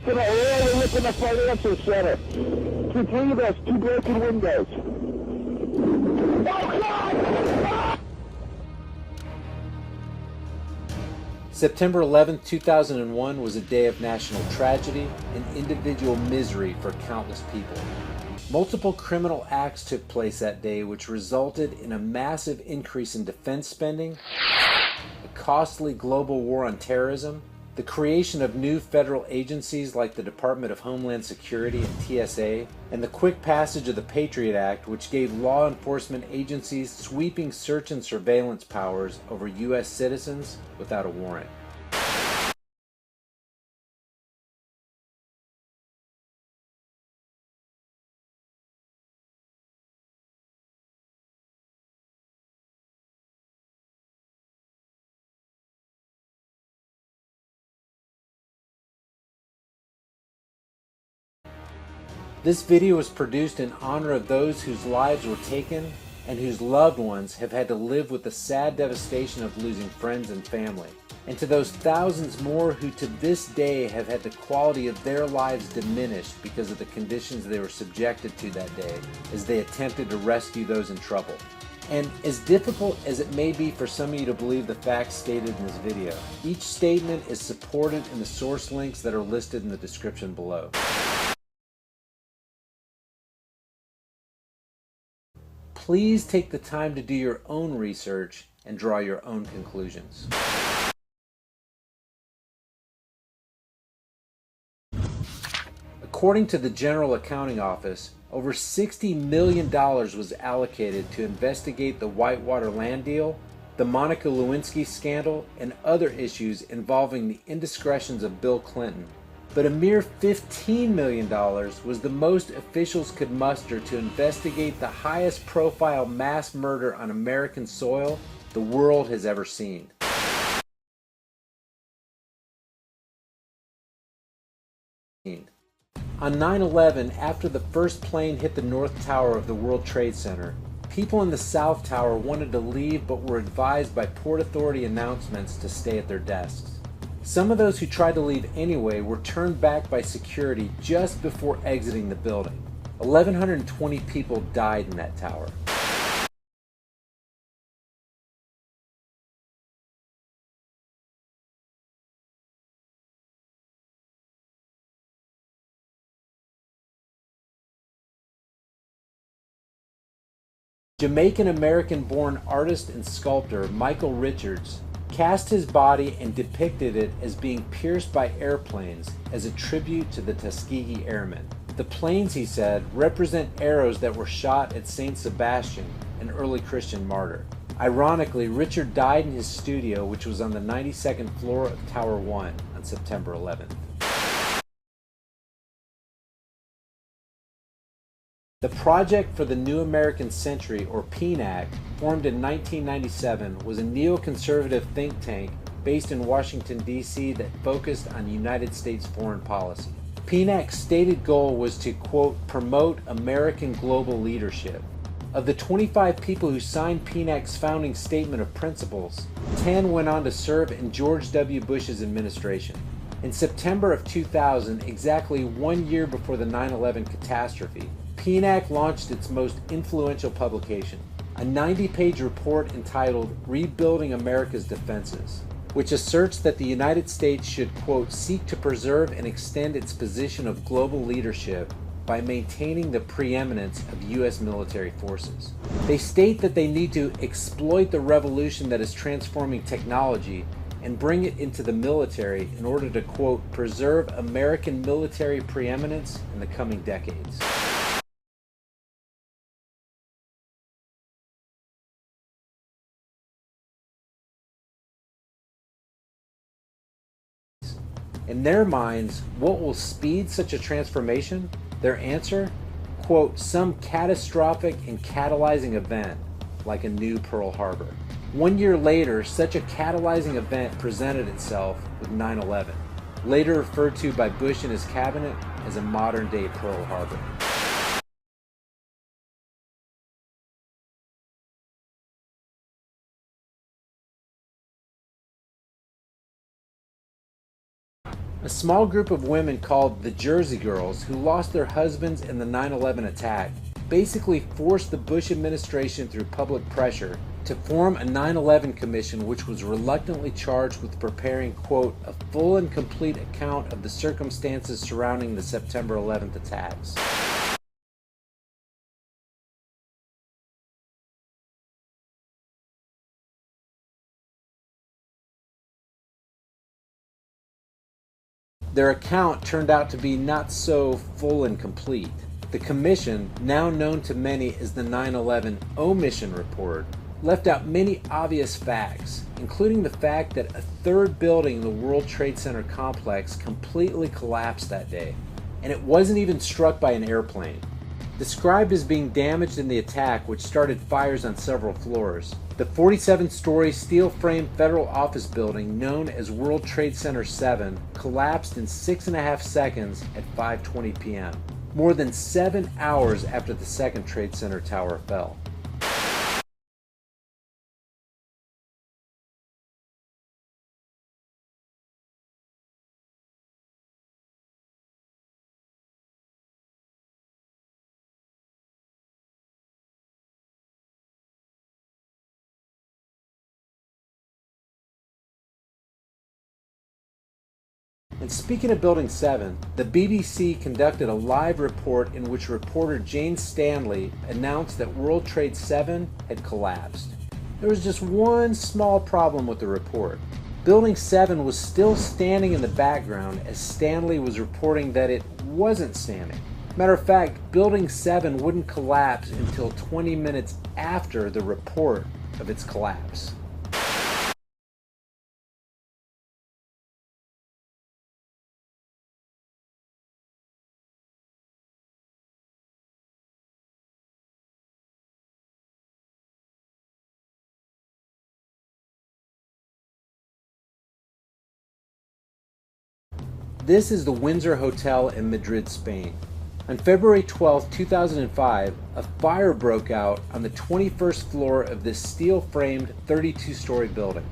Gonna overlook in the financial center. Two three of us, two broken windows. Oh God! September 11, 2001 was a day of national tragedy and individual misery for countless people. Multiple criminal acts took place that day, which resulted in a massive increase in defense spending, a costly global war on terrorism, the creation of new federal agencies like the Department of Homeland Security and TSA, and the quick passage of the Patriot Act, which gave law enforcement agencies sweeping search and surveillance powers over U.S. citizens without a warrant. This video was produced in honor of those whose lives were taken and whose loved ones have had to live with the sad devastation of losing friends and family, and to those thousands more who to this day have had the quality of their lives diminished because of the conditions they were subjected to that day as they attempted to rescue those in trouble. And as difficult as it may be for some of you to believe the facts stated in this video, each statement is supported in the source links that are listed in the description below. Please take the time to do your own research and draw your own conclusions. According to the General Accounting Office, over $60 million was allocated to investigate the Whitewater land deal, the Monica Lewinsky scandal, and other issues involving the indiscretions of Bill Clinton. But a mere $15 million was the most officials could muster to investigate the highest profile mass murder on American soil the world has ever seen. On 9/11, after the first plane hit the North Tower of the World Trade Center, people in the South Tower wanted to leave but were advised by Port Authority announcements to stay at their desks. Some of those who tried to leave anyway were turned back by security just before exiting the building. 1,120 people died in that tower. Jamaican-American-born artist and sculptor Michael Richards cast his body and depicted it as being pierced by airplanes as a tribute to the Tuskegee Airmen. The planes, he said, represent arrows that were shot at Saint Sebastian, an early Christian martyr. Ironically, Richard died in his studio, which was on the 92nd floor of Tower 1 on September 11th. The Project for the New American Century, or PNAC, formed in 1997, was a neoconservative think tank based in Washington, D.C. that focused on United States foreign policy. PNAC's stated goal was to, quote, promote American global leadership. Of the 25 people who signed PNAC's founding statement of principles, 10 went on to serve in George W. Bush's administration. In September of 2000, exactly 1 year before the 9/11 catastrophe, PNAC launched its most influential publication, a 90-page report entitled Rebuilding America's Defenses, which asserts that the United States should, quote, seek to preserve and extend its position of global leadership by maintaining the preeminence of U.S. military forces. They state that they need to exploit the revolution that is transforming technology and bring it into the military in order to, quote, preserve American military preeminence in the coming decades. In their minds, what will speed such a transformation? Their answer? Quote, some catastrophic and catalyzing event, like a new Pearl Harbor. 1 year later, such a catalyzing event presented itself with 9/11, later referred to by Bush and his cabinet as a modern-day Pearl Harbor. A small group of women called the Jersey Girls, who lost their husbands in the 9/11 attack, basically forced the Bush administration through public pressure to form a 9/11 commission, which was reluctantly charged with preparing, quote, a full and complete account of the circumstances surrounding the September 11th attacks. Their account turned out to be not so full and complete. The commission, now known to many as the 9/11 Omission Report, left out many obvious facts, including the fact that a third building in the World Trade Center complex completely collapsed that day, and it wasn't even struck by an airplane. Described as being damaged in the attack, which started fires on several floors, the 47-story steel-framed federal office building known as World Trade Center 7 collapsed in 6.5 seconds at 5:20 p.m., more than 7 hours after the second Trade Center tower fell. And speaking of Building 7, the BBC conducted a live report in which reporter Jane Stanley announced that World Trade 7 had collapsed. There was just one small problem with the report. Building 7 was still standing in the background as Stanley was reporting that it wasn't standing. Matter of fact, Building 7 wouldn't collapse until 20 minutes after the report of its collapse. This is the Windsor Hotel in Madrid, Spain. On February 12, 2005, a fire broke out on the 21st floor of this steel-framed 32-story building.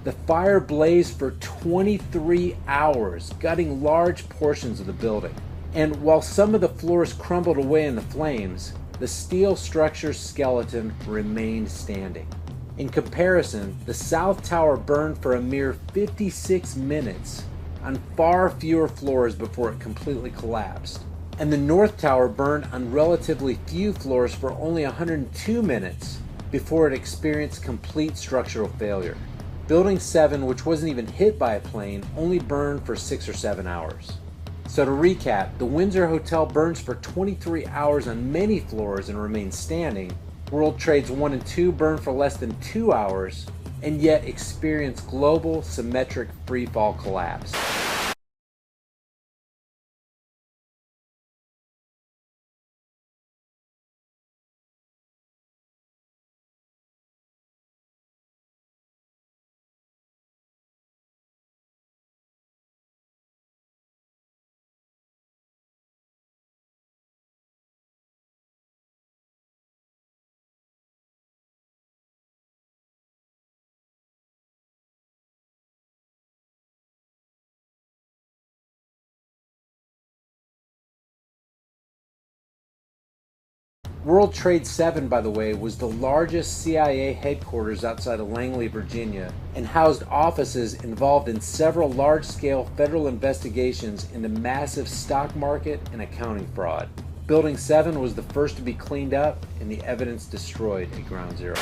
The fire blazed for 23 hours, gutting large portions of the building. And while some of the floors crumbled away in the flames, the steel structure's skeleton remained standing. In comparison, the South Tower burned for a mere 56 minutes on far fewer floors before it completely collapsed. And the North Tower burned on relatively few floors for only 102 minutes before it experienced complete structural failure. Building 7, which wasn't even hit by a plane, only burned for 6 or 7 hours. So to recap, the Windsor Hotel burns for 23 hours on many floors and remains standing. World Trades 1 and 2 burn for less than 2 hours and yet experience global symmetric freefall collapse. World Trade 7, by the way, was the largest CIA headquarters outside of Langley, Virginia, and housed offices involved in several large-scale federal investigations into massive stock market and accounting fraud. Building 7 was the first to be cleaned up and the evidence destroyed at Ground Zero.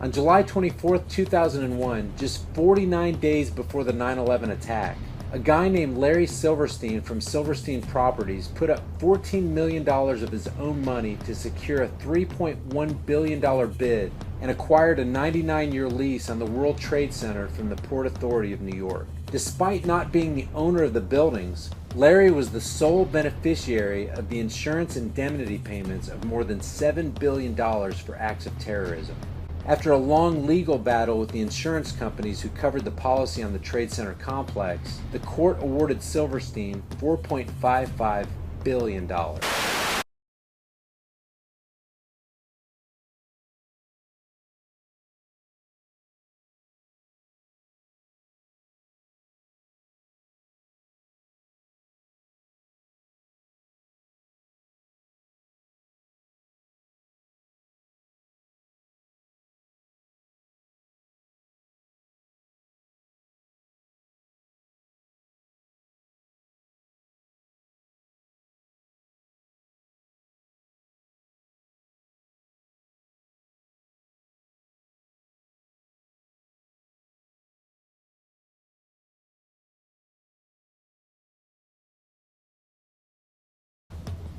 On July 24, 2001, just 49 days before the 9/11 attack, a guy named Larry Silverstein from Silverstein Properties put up $14 million of his own money to secure a $3.1 billion bid and acquired a 99-year lease on the World Trade Center from the Port Authority of New York. Despite not being the owner of the buildings, Larry was the sole beneficiary of the insurance indemnity payments of more than $7 billion for acts of terrorism. After a long legal battle with the insurance companies who covered the policy on the Trade Center complex, the court awarded Silverstein $4.55 billion.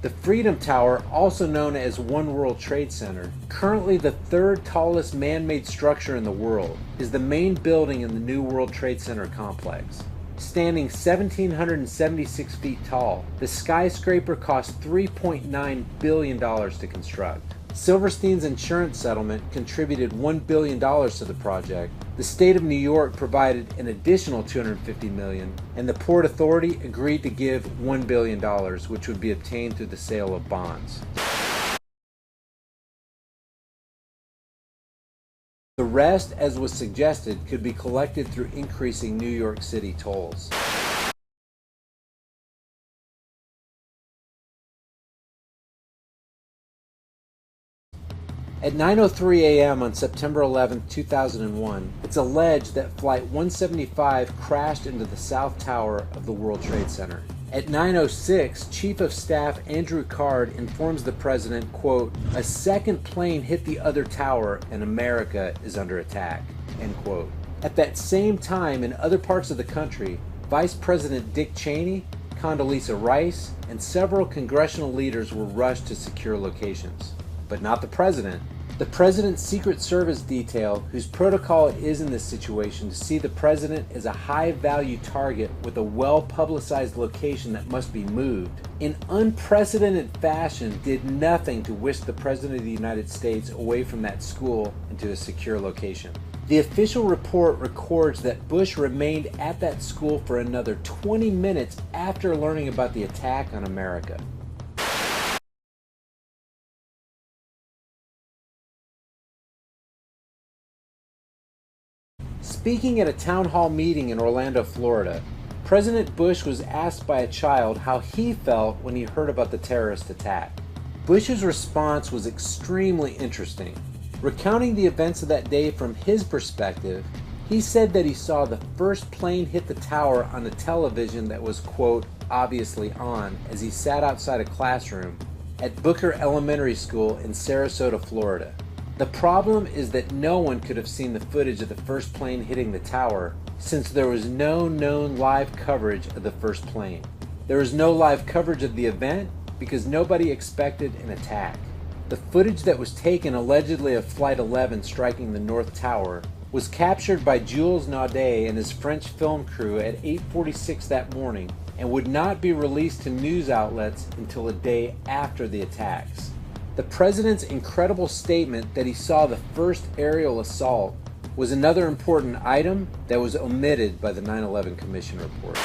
The Freedom Tower, also known as One World Trade Center, currently the third tallest man-made structure in the world, is the main building in the new World Trade Center complex. Standing 1,776 feet tall, the skyscraper cost $3.9 billion to construct. Silverstein's insurance settlement contributed $1 billion to the project. The state of New York provided an additional $250 million, and the Port Authority agreed to give $1 billion, which would be obtained through the sale of bonds. The rest, as was suggested, could be collected through increasing New York City tolls. At 9:03 a.m. on September 11, 2001, it's alleged that Flight 175 crashed into the South Tower of the World Trade Center. At 9:06, Chief of Staff Andrew Card informs the president, quote, "A second plane hit the other tower and America is under attack," end quote. At that same time, in other parts of the country, Vice President Dick Cheney, Condoleezza Rice, and several congressional leaders were rushed to secure locations. But not the president. The president's Secret Service detail, whose protocol it is in this situation to see the president as a high-value target with a well-publicized location that must be moved, in unprecedented fashion did nothing to whisk the president of the United States away from that school into a secure location. The official report records that Bush remained at that school for another 20 minutes after learning about the attack on America. Speaking at a town hall meeting in Orlando, Florida, President Bush was asked by a child how he felt when he heard about the terrorist attack. Bush's response was extremely interesting. Recounting the events of that day from his perspective, he said that he saw the first plane hit the tower on a television that was, quote, obviously on, as he sat outside a classroom at Booker Elementary School in Sarasota, Florida. The problem is that no one could have seen the footage of the first plane hitting the tower since there was no known live coverage of the first plane. There was no live coverage of the event because nobody expected an attack. The footage that was taken allegedly of Flight 11 striking the North Tower was captured by Jules Naudet and his French film crew at 8:46 that morning and would not be released to news outlets until a day after the attacks. The president's incredible statement that he saw the first aerial assault was another important item that was omitted by the 9/11 Commission report.